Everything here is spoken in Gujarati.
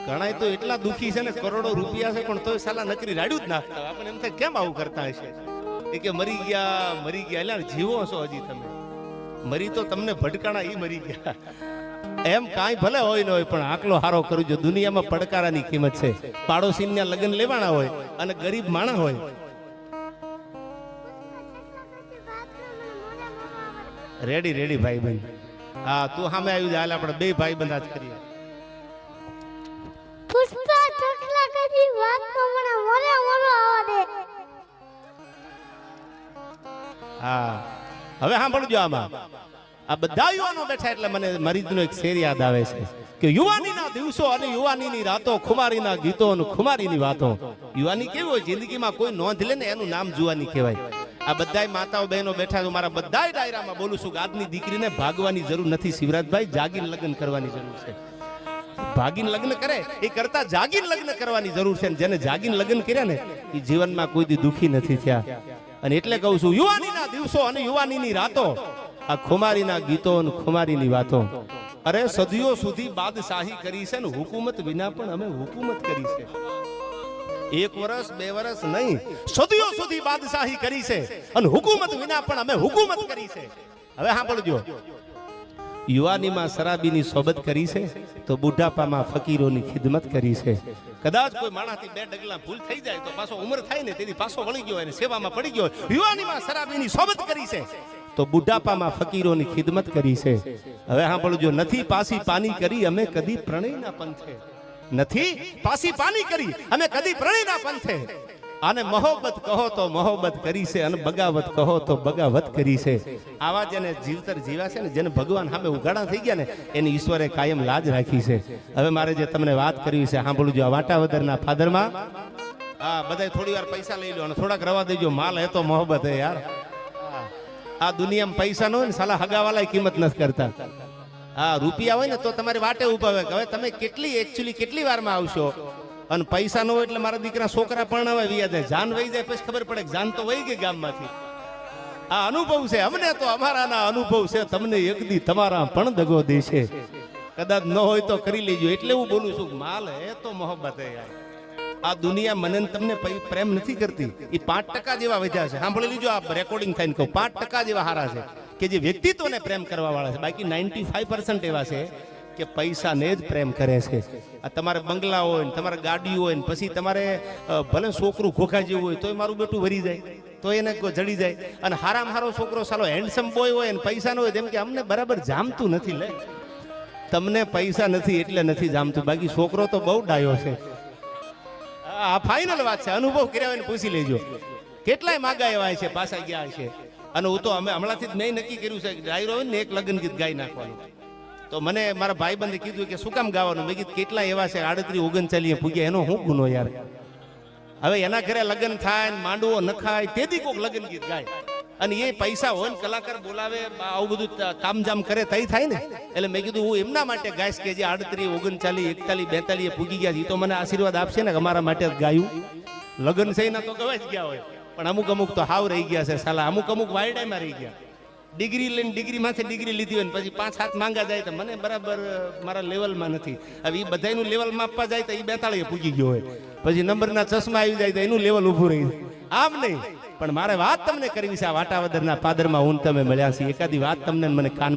ઘણાય તો એટલા દુખી છે ને, કરોડો રૂપિયા છે પણ તોય સાલા નકરી રાડ્યું જ નાખતા. આપણને એમ થાય કેમ આવું કરતા હશે. એ કે મરી ગયા એટલે જીવો છો હજી તમે. મરી તો તમને ભટકાણા ઈ મરી ગયા. એમ કાંઈ ભલે હોય ન હોય પણ આકલો હારો કરજો. દુનિયામાં પડકારાની કિંમત છે. પાડોશીના લગ્ન લેવાના હોય અને ગરીબ માણસ હોય. રેડી ભાઈ બંધ. હા તું સામે આવી જાય. આપણે બે ભાઈ બંધ આજ કરીએ. પુષ્પા ચોટલા કદી વાત તો મને મોરે મોરો આવવા દે. હા હવે સાંભળજો. આમાં આ બધા યુવાનો બેઠા એટલે મને મરીદનો એક શેર યાદ આવે છે કે યુવાનીના દિવસો અને યુવાનીની રાતો, ખુમારીના ગીતો અને ખુમારીની વાતો. યુવાની કેવી હોય જિંદગીમાં કોઈ નોંધ લે ને એનું નામ જુવાની કહેવાય. આ બધાય માતાઓ બહેનો બેઠા છે. મારા બધાય ડાયરામાં બોલું છું કે આજની દીકરીને ભાગવાની જરૂર નથી શિવરાજભાઈ, જાગીને લગ્ન કરવાની જરૂર છે. ભાગીને લગ્ન કરે એ કરતા જાગીને લગ્ન કરવાની જરૂર છે. જેને જાગીને લગ્ન કર્યા ને એ જીવનમાં કોઈ દી દુખી નથી થયા. અને એટલે કહું છું યુવાનીના દિવસો અને યુવાનીની રાતો, આ ખુમારીના ગીતો અને ખુમારીની વાતો. અરે સદીઓ સુધી બાદશાહી કરી છે ને હુકુમત વિના પણ અમે હુકુમત કરી છે. 1 વર્ષ 2 વર્ષ નહીં, સદીઓ સુધી બાદશાહી કરી છે અને હુકુમત વિના પણ અમે હુકુમત કરી છે. હવે સાંભળજો. યુવાનીમાં શરાબીની સોબત કરી છે તો બુઢાપામાં ફકીરોની ખિદમત કરી છે. કદાચ કોઈ માણસથી 2 ડગલા ભૂલ થઈ જાય તો પાછો ઉંમર થાય ને તેથી પાછો વળી ગયો અને સેવામાં પડી ગયો. યુવાનીમાં શરાબીની સોબત કરી છે તો બુઢાપામાં ફકીરોની ખિદમત કરી છે. હવે સાંભળજો. નથી પાસી પાની કરી અમે કદી પ્રણયના પંથે. નથી પાસી પાની કરી અમે કદી પ્રણયના પંથે. અને મોહબ્બત કહો તો મોહબ્બત કરી છે અને બગાવત કહો તો બગાવત કરી છે. આવા જેને જીવતર જીવ્યા છે ને, જેને ભગવાન સામે ઉઘાડા થઈ ગયા ને, એની ઈશ્વરે કાયમ લાજ રાખી છે. હવે મારે જે તમને વાત કરવી છે સાંભળજો. આ વાટાવદરના ફાદરમાં હા બધા થોડી વાર પૈસા લઈ લો અને થોડાક રવા દેજો. માલ હે તો મોહબ્બત હે યાર. આ દુનિયામાં પૈસા ન હોય ને સાલા હગાવાલા કિંમત નથી કરતા. હા રૂપિયા હોય ને તો તમારી વાટે ઉભા હોય કે હવે તમે કેટલી વારમાં આવશો. અને પૈસા ન હોય એટલે મારા દીકરા છોકરા પરણાવા વયા જાય. જાન વહી જાય પછી ખબર પડે કે જાન તો વહી ગઈ ગામમાંથી. આ અનુભવ છે અમને તો, અમારાના અનુભવ છે. તમને એક દી તમારા પણ દગો દેશે. કદાચ ન હોય તો કરી લેજો. એટલે હું બોલું છું માલ હે તો મોહબ્બત હે યાર. આ દુનિયા મને તમને પ્રેમ નથી કરતી. એ 5% જેવા વધ્યા છે. સાંભળી લીજો. આ રેકોર્ડિંગ થઈને કહું 5% જેવા હારા છે કે જે વ્યક્તિત્વને પ્રેમ કરવા વાળા છે. બાકી 95% એવા છે કે પૈસાને જ પ્રેમ કરે છે. આ તમારે બંગલા હોય ને તમારે ગાડી હોય ને પછી તમારે ભલે છોકરું ખોખા જેવું હોય તોય મારું બેટું વરી જાય, તો એને જડી જાય. અને હારામાં હારો છોકરો સાલો હેન્ડસમ બોય હોય ને પૈસા ન હોય તેમ કે અમને બરાબર જામતું નથી. લે તમને પૈસા નથી એટલે નથી જામતું. બાકી છોકરો તો બહુ ડાયો છે. આ ફાઇનલ વાત છે. અનુભવ કર્યા હોય ને પૂછી લેજો. કેટલાય માગા એવા છે પાછા ગયા છે. અને હું તો અમે હમણાંથી જ મેં નક્કી કર્યું છે કે ડાયરો હોય ને એક લગ્ન ગીત ગાઈ નાખવાનું. તો મને મારા ભાઈ બંધે કીધું કે શું કામ ગાવાનું. મેં કીધું કેટલા એવા છે 38 39 પૂગ્યા, એનો શું ગુનો યાર. હવે એના ઘરે લગ્ન થાય ને માંડવો નખાય તેથી કોઈક લગ્ન ગીત ગાય. અને એ પૈસા હોય ને કલાકાર બોલાવે આવું બધું કામજામ કરે તઈ થાય ને. એટલે મેં કીધું હું એમના માટે ગાઈશ કે જે 38 39 41 42 પૂગી ગયા. એ તો મને આશીર્વાદ આપશે ને અમારા માટે ગાયું. લગ્ન છે ના તો ગવાય જ ગયા હોય પણ અમુક તો હાવ રહી ગયા છે સાલા. અમુક વાયડામાં રહી ગયા. ડિગ્રી લઈને ડિગ્રી માંથી ડિગ્રી લીધી હોય ને પછી 5-7 માંગા જાય તો મને બરાબર મારા લેવલમાં નથી. હવે એ બધાનું લેવલ માપવા જાય તો એ 42 પૂગી ગયો હોય. પછી નંબરના ચશ્મા આવી જાય તો એનું લેવલ ઊભું રહી જાય. આમ નહીં પણ મારે વાત તમને કરવી છે. આ વાટાવદરના પાદરમાં હું તમે મળ્યા છીએ. એકાદી વાત તમને મને કાન